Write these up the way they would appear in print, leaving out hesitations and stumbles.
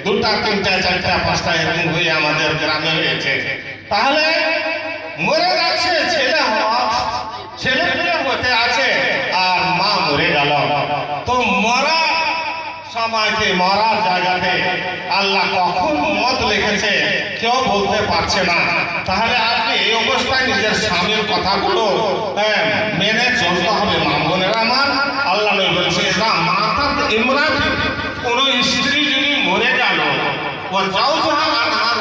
দুটা তিনটা চারটা পাঁচটা এরকম হয়ে আমাদের গ্রামে হয়েছে। তাহলে মরে যাচ্ছে ছেলে ছেলে হতে আছে আর মা মরে গেল, তো মরা সময়তে মরার জায়গাতে আল্লাহ কখন মত লিখেছে কেউ বলতে পারছে না। তাহলে আপনি এই অবস্থায় নিজের স্বামীর কথাগুলো মেনে চলতে হবে। মা বোনেরা আমার, আল্লাহ বলছে মাতার ইমরান, কোন স্ত্রী যদি মরে গেল ও যাও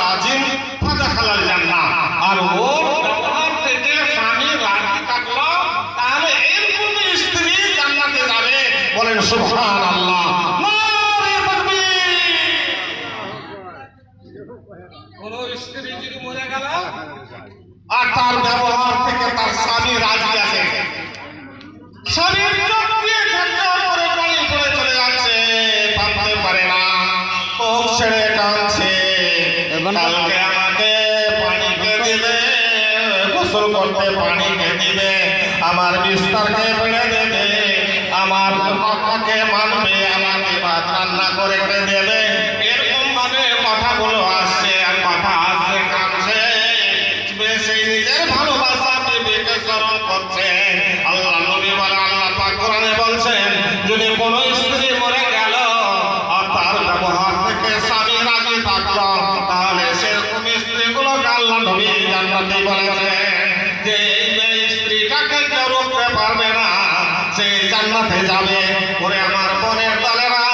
রাজিম ফাদা খালাল জান্নাহ, আর ওর ব্যবহার থেকে স্বামী রাজি থাকলো, তাহলে এরকম স্ত্রী জান্নাতে যাবে। বলেন সুবহানাল্লাহ। কোন স্ত্রী যদি মরে গেল আর তার ব্যবহার থেকে তার স্বামী রাজি আছে, স্বামীর চোখ দিয়ে ঝরঝর করে পানি পড়ে চলে যাচ্ছে, থামতে পারে না, চোখ ছেড়ে কাঁদছে, কালকে আমাকে পানি কে দিবে, গোসল করতে পানি কে দিবে, আমার বিস্তারকে বেড়ে দেবে, আমার কথাকে মানবে, আমাকে ভাত রান্না করে দেবে, এরকম ভাবে কথাগুলো আসছে আর কথা আসছে কাঁদছে, সেই নিজের ভালোবাসা বিবেকে স্মরণ করছে। আল্লাহ নবী বলে, আল্লাহ পাক কোরআনে বলছেন, যদি কোনো স্ত্রী মরে গেল আর তার ব্যবহার থেকে স্বামী রাজি থাকলো, তাহলে সেরকম স্ত্রীগুলোকে আল্লাহ নবী জান্নাতে বলেছেন যে এই স্ত্রীটাকে কেউ রুখতে পারবে না, সে জান্নাতে যাবে। ওরে আমার বোনের দলেরা,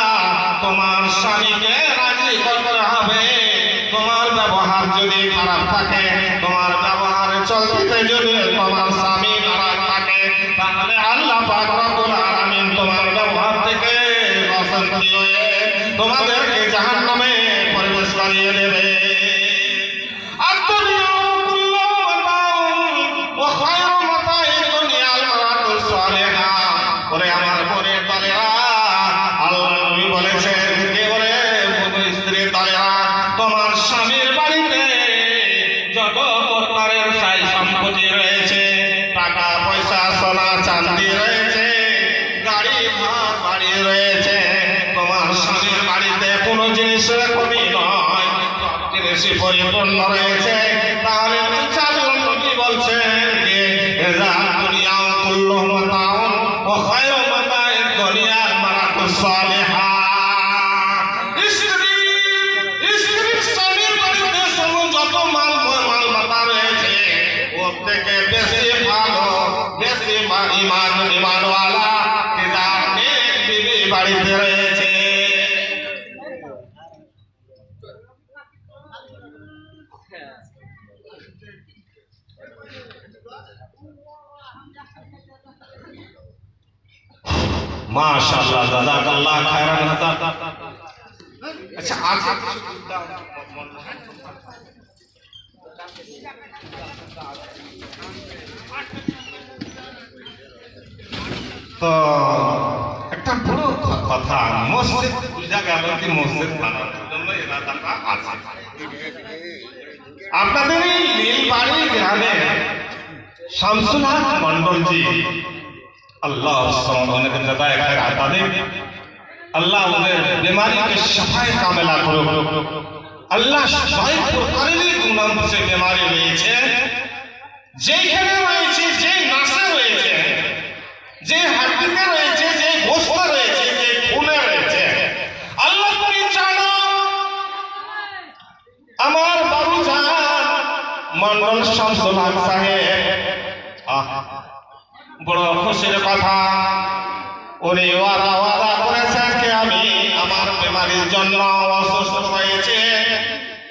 তোমার স্বামীকে রাজি করতে হবে। তোমার ব্যবহার যদি খারাপ থাকে, তোমার ব্যবহারে চলতে যদি তোমার স্বামী নারাজ থাকে, তাহলে আল্লাহ পাক রব্বুল আলামিন তোমার ব্যবহার থেকে অশান্তি হয়ে তোমাদেরকে জাহান্নামে প্রবেশ করিয়ে দেবে। ওরে আমার বোনের দলেরা, আল্লাহ নবী বলেছেন, কে বলে স্ত্রীর দলেরা, তোমার স্বামীর বাড়িতে যত প্রকারের সাই সম্পত্তি রয়েছে, টাকা পয়সা সোনা চাঁদি রয়েছে, গাড়ি ঘর বাড়ি রয়েছে, তোমার স্বামীর বাড়িতে কোনো জিনিসের কমি নয়, সব জিনিসই পরিপূর্ণ রয়েছে। তাহলে নবী বলছেন যে এযা দুনিয়া কুল্লু মাতাউন ওয়া খায়রু মাতাইদ দুনিয়া আল মারাতুস সালিহা। থেকে বেশি ভালো, বেশি ইমানওয়ালা যে যার নেক বিবি বাড়িতে রয়েছে। মাশাআল্লাহ, জাযাকাল্লাহ খায়রান। আচ্ছা, আচ্ছা তো একটা বড় কথা, মসজিদ পূজা গেল কি মসজিদ বানানোর জন্য এলাকাটা আছে। আপনাদের এই নীলবাড়ি গ্রামে শামসুল হক মন্ডলজি, আল্লাহ অনেক জায়গায় তাদের আল্লাহ ওদের बीमारी शफाए कामिला करो। আল্লাহ সবাই প্রকারেরই গুণাম সে बीमारी রয়েছে, যেখানে রয়েছে, যে নাসে রয়েছে, যে হাড্ডিতে রয়েছে, যে গোশত রয়েছে, যে খুনে রয়েছে, আল্লাহ তুমি জানো। আমার বাবুজান মন্ডল শামসুল হক সাহেব, বড় খুশির কথা, উনি ওয়াদা করেছেন যে আমি আমার বেমারির জন্য অসুস্থ হয়েছে,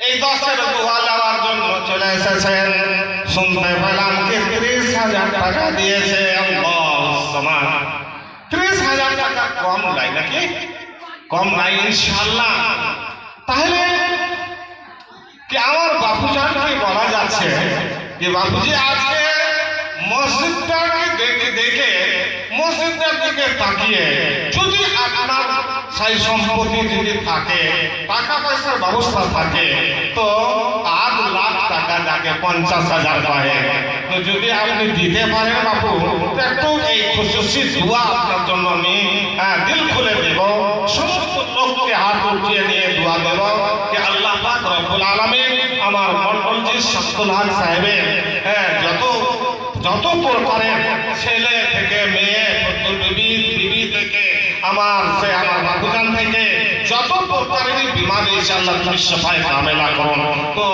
এই 10-এর দোয়া দেওয়ার জন্য চলে এসেছেন। শুনতে পেলাম যে 30,000 টাকা দিয়েছে। আল্লাহ, 30,000 টাকা কম নাই নাকি? কম নাই ইনশাআল্লাহ। তাহলে কি আমার বাপুজানকে বলা যাচ্ছে যে বাপুজি আজকে মসজিদটাকে দেখে মসজিদের দিকে তাকিয়ে যদি আপনার সাই সম্পত্তি যদি থাকে, টাকা পয়সার ব্যবস্থা থাকে, তো 8 লাখ টাকা যাকে 50,000 পায়, তো যদি আপনি দিতে পারেন বাপু, একটু এই খুশি দোয়া আপনার জন্য আমি দিল খুলে দেব, সমস্ত লোককে হাত উঠিয়ে নিয়ে দোয়া দেব। আল্লাহ পাক রব্বুল আলামিন আমার মন্ডলজি শামসুল হক সাহেবের যত প্রকারের ছেলে থেকে মেয়ে বিবি থেকে আমার বাবুজান থেকে যত প্রকারেরই বিমার ইনশাআল্লাহ তুমি সাফায়ে কামেলা করুন। তো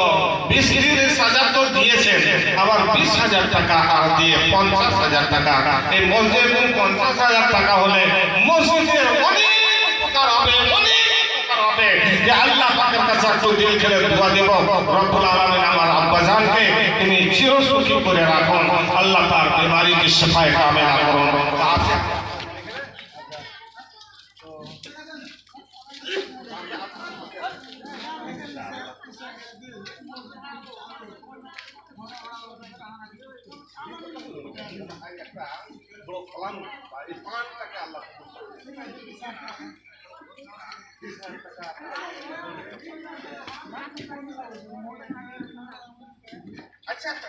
20,000 তো দিয়েছেন, আবার 20,000 টাকা আর দিয়ে 50,000 টাকা, এই মসজিদের 50,000 টাকা হলে মসজিদের অনেক উপকার হবে, যে আল্লাহ পাকের কাছে একটু দিল খেলে দোয়া দেব, রব্বুল আলামিন আমার আব্বাজানকে তিনি চিরসুখী করে রাখুন, আল্লাহ তার বিমারিকে সাফায়ে কামেলা করুন।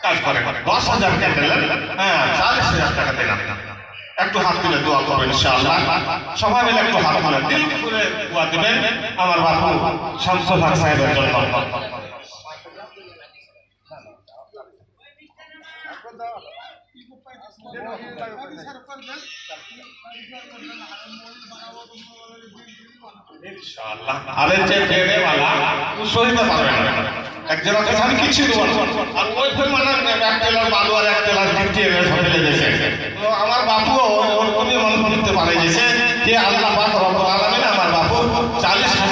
কাজ করে 10,000 টাকা দিলেন, হ্যাঁ 40,000 টাকা দিলাম, একটু হাত তুলে দোয়া করবেন ইনশাআল্লাহ। সবাই মিলে একটু হাত তুলে দিল করে দোয়া দিবেন আমার বাপু শামসুল হক সাহেবের জন্য। ইনশাআল্লাহ আরে যে দেনে वाला ও সহিতে পারবে না, একজনের কাছে আমি কিছু দেব আর ওই ফের মানে এক টেলার বালু আর এক টেলার গিফট এর সাথে লেগেছে। তো আমার বাপু ওর কোন মন করতে পারে যে আল্লাহ পাক রব্বুল আলামিন আমার বাপু 40,000